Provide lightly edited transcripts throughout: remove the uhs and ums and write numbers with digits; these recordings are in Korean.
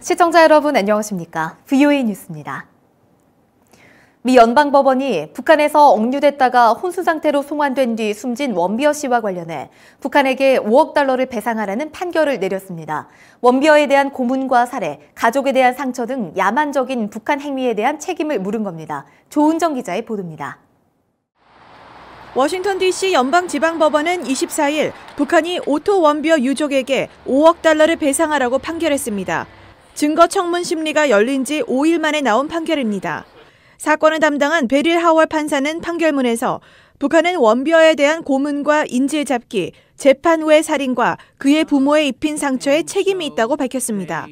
시청자 여러분 안녕하십니까? VOA 뉴스입니다. 미 연방법원이 북한에서 억류됐다가 혼수 상태로 송환된 뒤 숨진 원비어 씨와 관련해 북한에게 5억 달러를 배상하라는 판결을 내렸습니다. 원비어에 대한 고문과 살해, 가족에 대한 상처 등 야만적인 북한 행위에 대한 책임을 물은 겁니다. 조은정 기자의 보도입니다. 워싱턴 DC 연방지방법원은 24일 북한이 오토 원비어 유족에게 5억 달러를 배상하라고 판결했습니다. 증거 청문 심리가 열린 지 5일 만에 나온 판결입니다. 사건을 담당한 베릴 하월 판사는 판결문에서 북한은 원비어에 대한 고문과 인질잡기, 재판 후의 살인과 그의 부모에 입힌 상처에 책임이 있다고 밝혔습니다.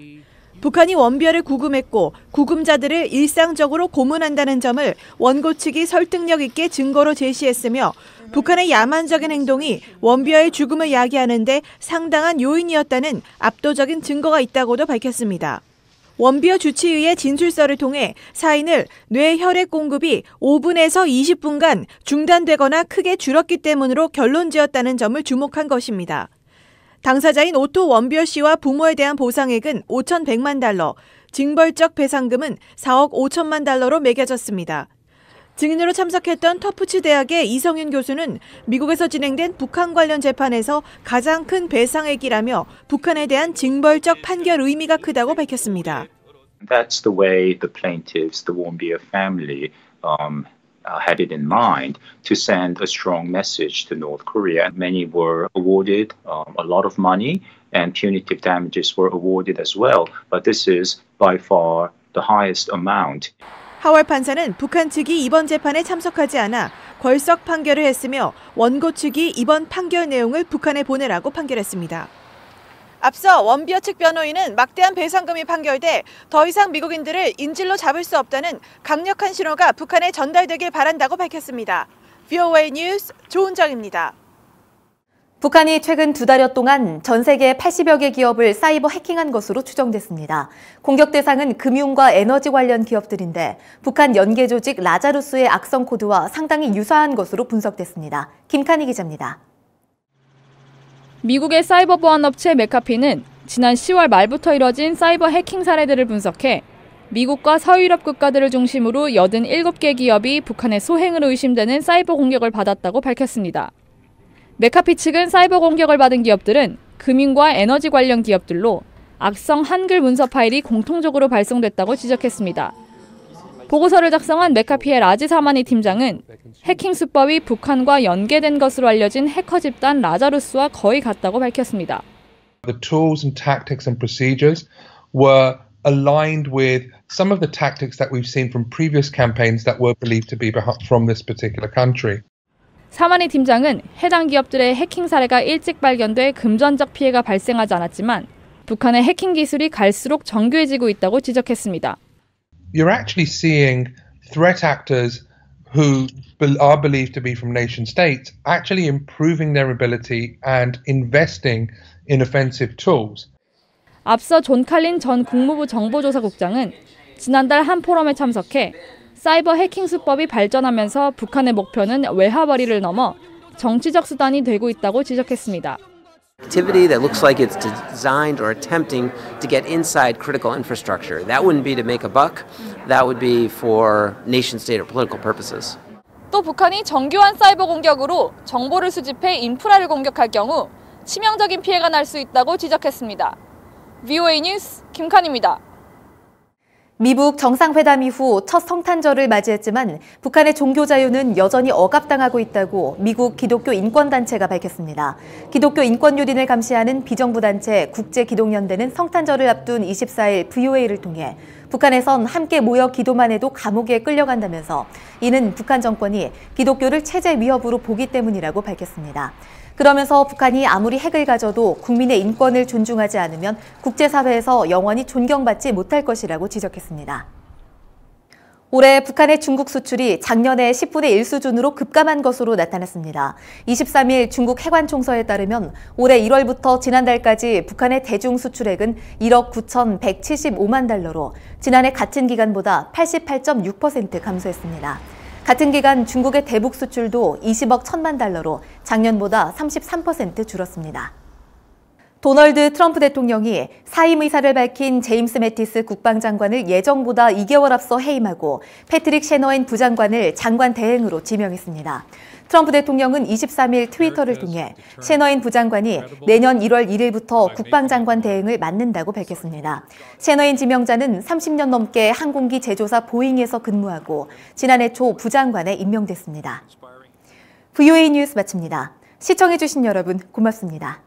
북한이 원비어를 구금했고 구금자들을 일상적으로 고문한다는 점을 원고 측이 설득력 있게 증거로 제시했으며 북한의 야만적인 행동이 원비어의 죽음을 야기하는 데 상당한 요인이었다는 압도적인 증거가 있다고도 밝혔습니다. 원비어 주치의의 진술서를 통해 사인을 뇌 혈액 공급이 5분에서 20분간 중단되거나 크게 줄었기 때문으로 결론지었다는 점을 주목한 것입니다. 당사자인 오토 원비어 씨와 부모에 대한 보상액은 5,100만 달러, 징벌적 배상금은 4억 5천만 달러로 매겨졌습니다. 증인으로 참석했던 터프츠 대학의 이성윤 교수는 미국에서 진행된 북한 관련 재판에서 가장 큰 배상액이라며 북한에 대한 징벌적 판결 의미가 크다고 밝혔습니다. That's the way the plaintiffs, the Wonbia family, had it in mind to send a strong message to North Korea. Many were awarded a lot of money and punitive damages were awarded as well, but this is by far the highest amount. 하월 판사는 북한 측이 이번 재판에 참석하지 않아 걸석 판결을 했으며 원고 측이 이번 판결 내용을 북한에 보내라고 판결했습니다. 앞서 원비어 측 변호인은 막대한 배상금이 판결돼 더 이상 미국인들을 인질로 잡을 수 없다는 강력한 신호가 북한에 전달되길 바란다고 밝혔습니다. VOA 뉴스 조은정입니다. 북한이 최근 2달여 동안 전 세계 80여 개 기업을 사이버 해킹한 것으로 추정됐습니다. 공격 대상은 금융과 에너지 관련 기업들인데 북한 연계 조직 라자루스의 악성 코드와 상당히 유사한 것으로 분석됐습니다. 김칸희 기자입니다. 미국의 사이버 보안 업체 맥카피는 지난 10월 말부터 이뤄진 사이버 해킹 사례들을 분석해 미국과 서유럽 국가들을 중심으로 87개 기업이 북한의 소행으로 의심되는 사이버 공격을 받았다고 밝혔습니다. 맥카피 측은 사이버 공격을 받은 기업들은 금융과 에너지 관련 기업들로 악성 한글 문서 파일이 공통적으로 발송됐다고 지적했습니다. 보고서를 작성한 맥카피의 라지 사마니 팀장은 해킹 수법이 북한과 연계된 것으로 알려진 해커 집단 라자루스와 거의 같다고 밝혔습니다. The tools and tactics and procedures were aligned with some of the tactics that we've seen from previous campaigns that were believed to be from this particular country. 사마니 팀장은 해당 기업들의 해킹 사례가 일찍 발견돼 금전적 피해가 발생하지 않았지만 북한의 해킹 기술이 갈수록 정교해지고 있다고 지적했습니다. You're actually seeing threat actors who are believed to be from nation states actually improving their ability and investing in offensive tools. 앞서 존 칼린 전 국무부 정보조사국장은 지난달 한 포럼에 참석해 사이버 해킹 수법이 발전하면서 북한의 목표는 외화벌이를 넘어 정치적 수단이 되고 있다고 지적했습니다. Activity that looks like it's designed or attempting to get inside critical infrastructure. That wouldn't be to make a buck. That would be for nation state or political purposes. 또 북한이 정교한 사이버 공격으로 정보를 수집해 인프라를 공격할 경우 치명적인 피해가 날 수 있다고 지적했습니다. VOA 뉴스 김칸입니다. 미북 정상회담 이후 첫 성탄절을 맞이했지만 북한의 종교 자유는 여전히 억압당하고 있다고 미국 기독교 인권단체가 밝혔습니다. 기독교 인권 유린을 감시하는 비정부단체 국제기독연대는 성탄절을 앞둔 24일 VOA를 통해 북한에선 함께 모여 기도만 해도 감옥에 끌려간다면서 이는 북한 정권이 기독교를 체제 위협으로 보기 때문이라고 밝혔습니다. 그러면서 북한이 아무리 핵을 가져도 국민의 인권을 존중하지 않으면 국제사회에서 영원히 존경받지 못할 것이라고 지적했습니다. 올해 북한의 중국 수출이 작년의 10분의 1 수준으로 급감한 것으로 나타났습니다. 23일 중국 해관총서에 따르면 올해 1월부터 지난달까지 북한의 대중 수출액은 1억 9,175만 달러로 지난해 같은 기간보다 88.6% 감소했습니다. 같은 기간 중국의 대북 수출도 20억 1천만 달러로 작년보다 33% 줄었습니다. 도널드 트럼프 대통령이 사임 의사를 밝힌 제임스 매티스 국방장관을 예정보다 2개월 앞서 해임하고 패트릭 셰너인 부장관을 장관 대행으로 지명했습니다. 트럼프 대통령은 23일 트위터를 통해 셰너인 부장관이 내년 1월 1일부터 국방장관 대행을 맡는다고 밝혔습니다. 셰너인 지명자는 30년 넘게 항공기 제조사 보잉에서 근무하고 지난해 초 부장관에 임명됐습니다. VOA 뉴스 마칩니다. 시청해주신 여러분 고맙습니다.